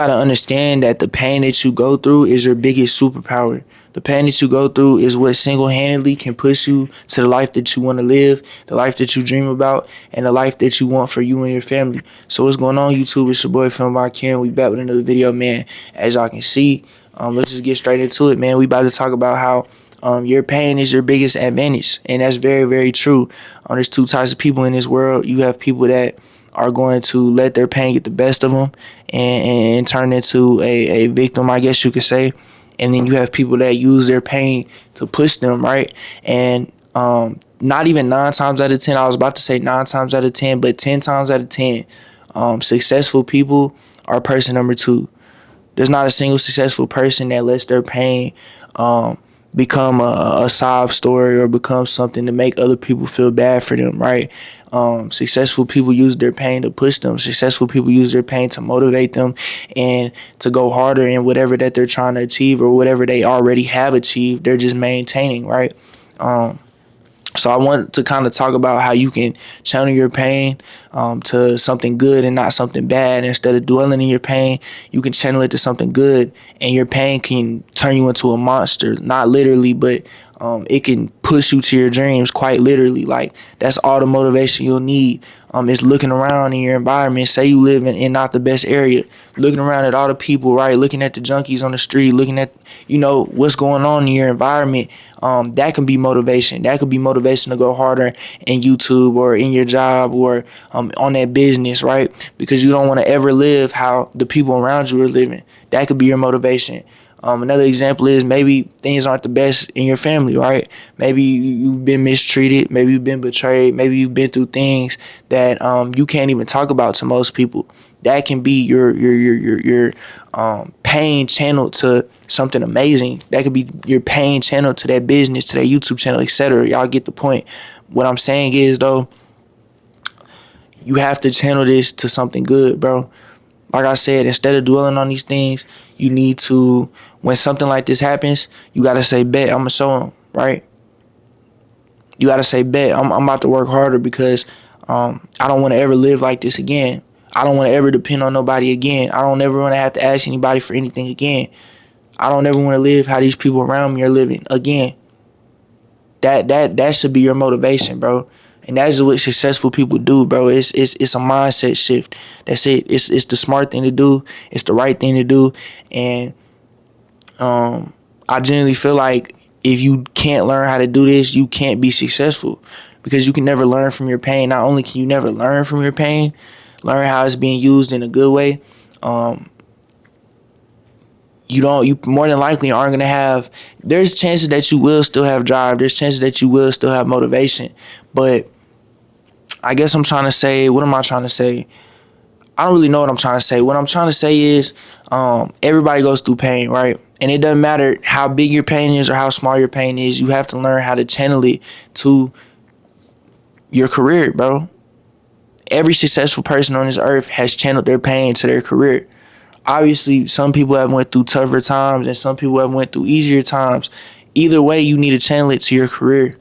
Gotta understand that the pain that you go through is your biggest superpower. The pain that you go through is what single-handedly can push you to the life that you want to live, the life that you dream about, and the life that you want for you and your family. So what's going on, YouTube? It's your boy Film by Ken. We back with another video, man. As y'all can see, let's just get straight into it, man. We about to talk about how your pain is your biggest advantage, and that's very, very true. There's two types of people in this world. You have people that are going to let their pain get the best of them and turn into a victim, I guess you could say. And then you have people that use their pain to push them, right? And not even 9 times out of 10, I was about to say 9 times out of 10, but 10 times out of 10, successful people are person number 2. There's not a single successful person that lets their pain become a sob story or become something to make other people feel bad for them, right? Successful people use their pain to push them. Successful people use their pain to motivate them and to go harder in whatever that they're trying to achieve or whatever they already have achieved. They're just maintaining, right? So I want to kind of talk about how you can channel your pain to something good and not something bad. Instead of dwelling in your pain, you can channel it to something good, and your pain can turn you into a monster. Not literally, but it can push you to your dreams quite literally. Like, that's all the motivation you'll need. Is looking around in your environment. Say you live in not the best area, looking around at all the people, right? Looking at the junkies on the street, looking at, what's going on in your environment. That can be motivation. That could be motivation to go harder in YouTube or in your job or on that business, right? Because you don't want to ever live how the people around you are living. That could be your motivation. Another example is maybe things aren't the best in your family, right? Maybe you've been mistreated. Maybe you've been betrayed. Maybe you've been through things that you can't even talk about to most people. That can be your pain channeled to something amazing. That could be your pain channeled to that business, to that YouTube channel, etc. Y'all get the point. What I'm saying is, though, you have to channel this to something good, bro. Like I said, instead of dwelling on these things, you need to, when something like this happens, you got to say, bet, I'm going to show them, right? You got to say, bet, I'm about to work harder because I don't want to ever live like this again. I don't want to ever depend on nobody again. I don't ever want to have to ask anybody for anything again. I don't ever want to live how these people around me are living again. That should be your motivation, bro. And that is what successful people do, bro. It's a mindset shift. That's it. It's the smart thing to do. It's the right thing to do. And I generally feel like if you can't learn how to do this, you can't be successful, because you can never learn from your pain. Not only can you never learn from your pain, learn how it's being used in a good way. You more than likely aren't going to have, there's chances that you will still have drive. There's chances that you will still have motivation. But I guess I'm trying to say, what am I trying to say? I don't really know what I'm trying to say. What I'm trying to say is everybody goes through pain, right? And it doesn't matter how big your pain is or how small your pain is. You have to learn how to channel it to your career, bro. Every successful person on this earth has channeled their pain to their career. Obviously, some people have went through tougher times and some people have went through easier times. Either way, you need to channel it to your career,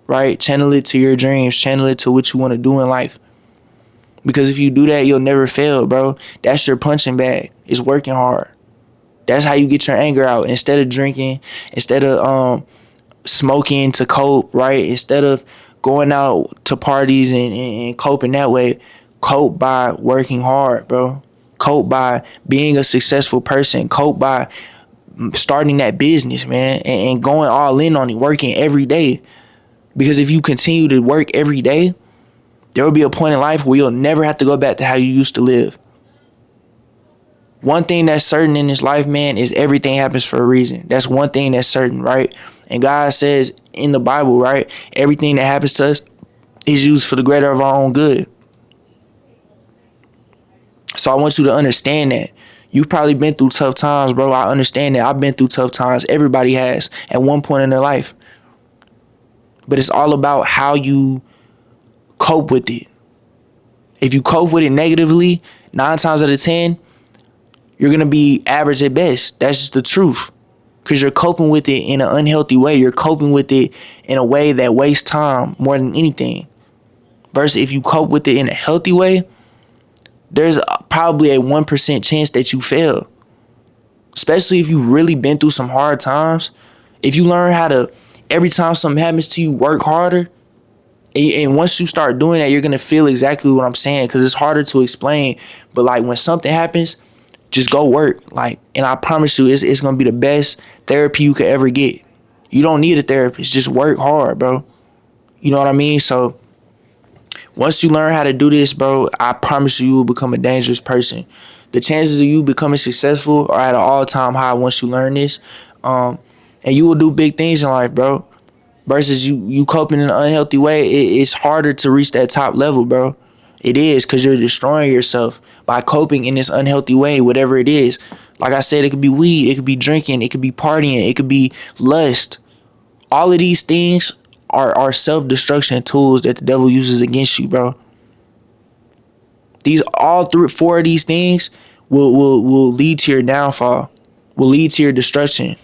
right? Channel it to your dreams. Channel it to what you want to do in life. Because if you do that, you'll never fail, bro. That's your punching bag. It's working hard. That's how you get your anger out. Instead of drinking, instead of smoking to cope, right? Instead of going out to parties and coping that way, cope by working hard, bro. Cope by being a successful person. Cope by starting that business, man, and going all in on it, working every day. Because if you continue to work every day, there will be a point in life where you'll never have to go back to how you used to live. One thing that's certain in this life, man, is everything happens for a reason. That's one thing that's certain, right? And God says in the Bible, right, everything that happens to us is used for the greater of our own good. So I want you to understand that. You've probably been through tough times, bro. I understand that. I've been through tough times. Everybody has at one point in their life. But it's all about how you cope with it. If you cope with it negatively, 9 times out of 10, you're going to be average at best. That's just the truth. Because you're coping with it in an unhealthy way. You're coping with it in a way that wastes time more than anything. Versus if you cope with it in a healthy way, there's probably a 1% chance that you fail. Especially if you really been through some hard times. If you learn how to, every time something happens to you, work harder. And once you start doing that, you're going to feel exactly what I'm saying, because it's harder to explain. But like when something happens, just go work. Like, and I promise you, it's going to be the best therapy you could ever get. You don't need a therapist. Just work hard, bro. You know what I mean? So once you learn how to do this, bro, I promise you will become a dangerous person. The chances of you becoming successful are at an all-time high once you learn this. And you will do big things in life, bro. Versus you coping in an unhealthy way, it's harder to reach that top level, bro. It is, because you're destroying yourself by coping in this unhealthy way, whatever it is. Like I said, it could be weed, it could be drinking, it could be partying, it could be lust. All of these things are self-destruction tools that the devil uses against you, bro. These all three, four of these things will lead to your downfall, will lead to your destruction.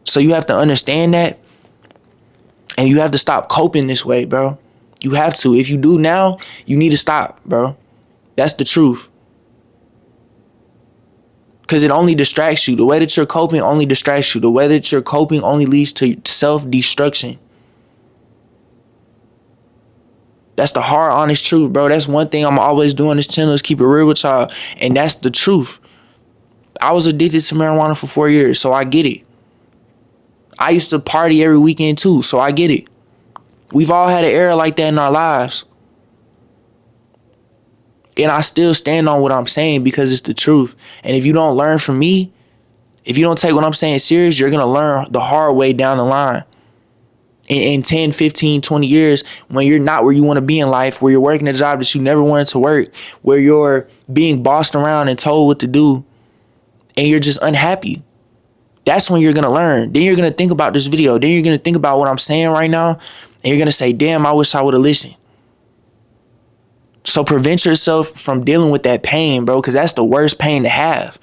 So you have to understand that, and you have to stop coping this way, bro. You have to. If you do now, you need to stop, bro. That's the truth. Because it only distracts you. The way that you're coping only distracts you. The way that you're coping only leads to self-destruction. That's the hard, honest truth, bro. That's one thing I'm always doing on this channel, is keep it real with y'all. And that's the truth. I was addicted to marijuana for 4 years, so I get it. I used to party every weekend too, so I get it. We've all had an era like that in our lives. And I still stand on what I'm saying because it's the truth. And if you don't learn from me, if you don't take what I'm saying serious, you're going to learn the hard way down the line. In 10, 15, 20 years, when you're not where you want to be in life, where you're working a job that you never wanted to work, where you're being bossed around and told what to do, and you're just unhappy. That's when you're going to learn. Then you're going to think about this video. Then you're going to think about what I'm saying right now. And you're going to say, damn, I wish I would have listened. So prevent yourself from dealing with that pain, bro, because that's the worst pain to have.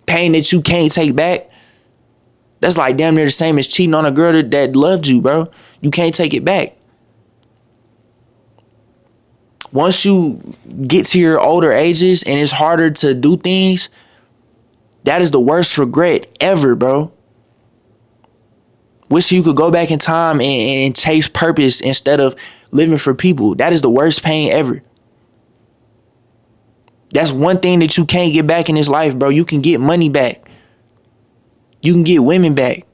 Pain that you can't take back. That's like damn near the same as cheating on a girl that loved you, bro. You can't take it back. Once you get to your older ages and it's harder to do things, that is the worst regret ever, bro. Wish you could go back in time and chase purpose instead of living for people. That is the worst pain ever. That's one thing that you can't get back in this life, bro. You can get money back. You can get women back.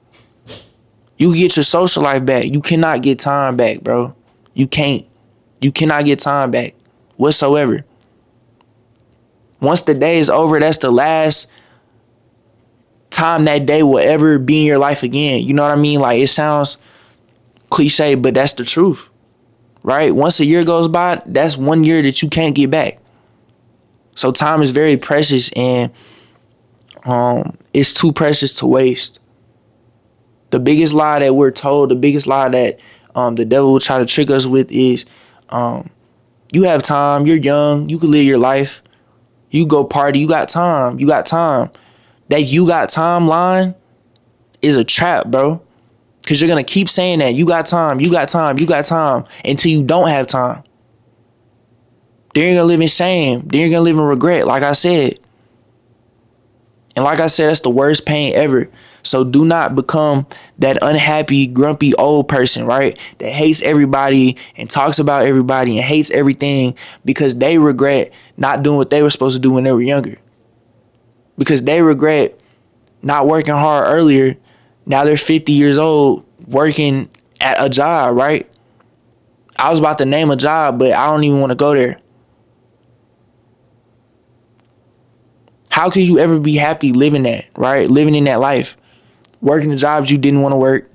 You can get your social life back. You cannot get time back, bro. You can't. You cannot get time back whatsoever. Once the day is over, that's the last time that day will ever be in your life again. You know what I mean? Like, it sounds cliche, but that's the truth, right? Once a year goes by, that's 1 year that you can't get back. So time is very precious, and it's too precious to waste. The biggest lie that we're told, the biggest lie that the devil will try to trick us with is you have time, you're young, you can live your life, you go party, you got time, you got time. That you got time line is a trap, bro. Because you're going to keep saying that you got time, you got time, you got time until you don't have time. Then you're going to live in shame. Then you're going to live in regret, like I said. And like I said, that's the worst pain ever. So do not become that unhappy, grumpy old person, right? That hates everybody and talks about everybody and hates everything because they regret not doing what they were supposed to do when they were younger. Because they regret not working hard earlier. Now they're 50 years old working at a job, right? I was about to name a job, but I don't even want to go there. How could you ever be happy living that, right? Living in that life. Working the jobs you didn't want to work.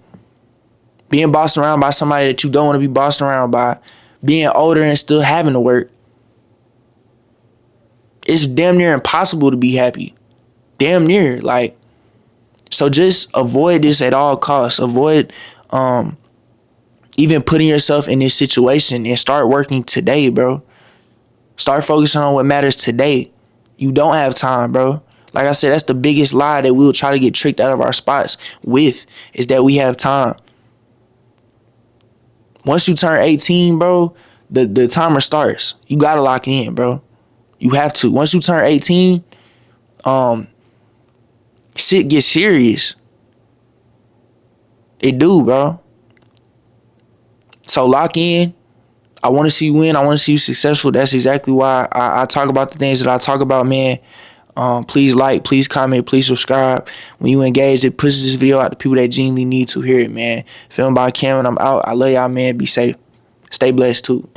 Being bossed around by somebody that you don't want to be bossed around by. Being older and still having to work. It's damn near impossible to be happy. Damn near, like, so just avoid this at all costs. Avoid even putting yourself in this situation and start working today, bro. Start focusing on what matters today. You don't have time, bro. Like I said, that's the biggest lie that we'll try to get tricked out of our spots with, is that we have time. Once you turn 18, bro, the timer starts. You gotta lock in, bro. You have to. Once you turn 18, shit gets serious. It do, bro. So lock in. I want to see you win. I want to see you successful. That's exactly why I talk about the things that I talk about, man. Please like, please comment, please subscribe. When you engage, it pushes this video out to people that genuinely need to hear it, man. Filmed by Cameron. I'm out. I love y'all, man. Be safe. Stay blessed, too.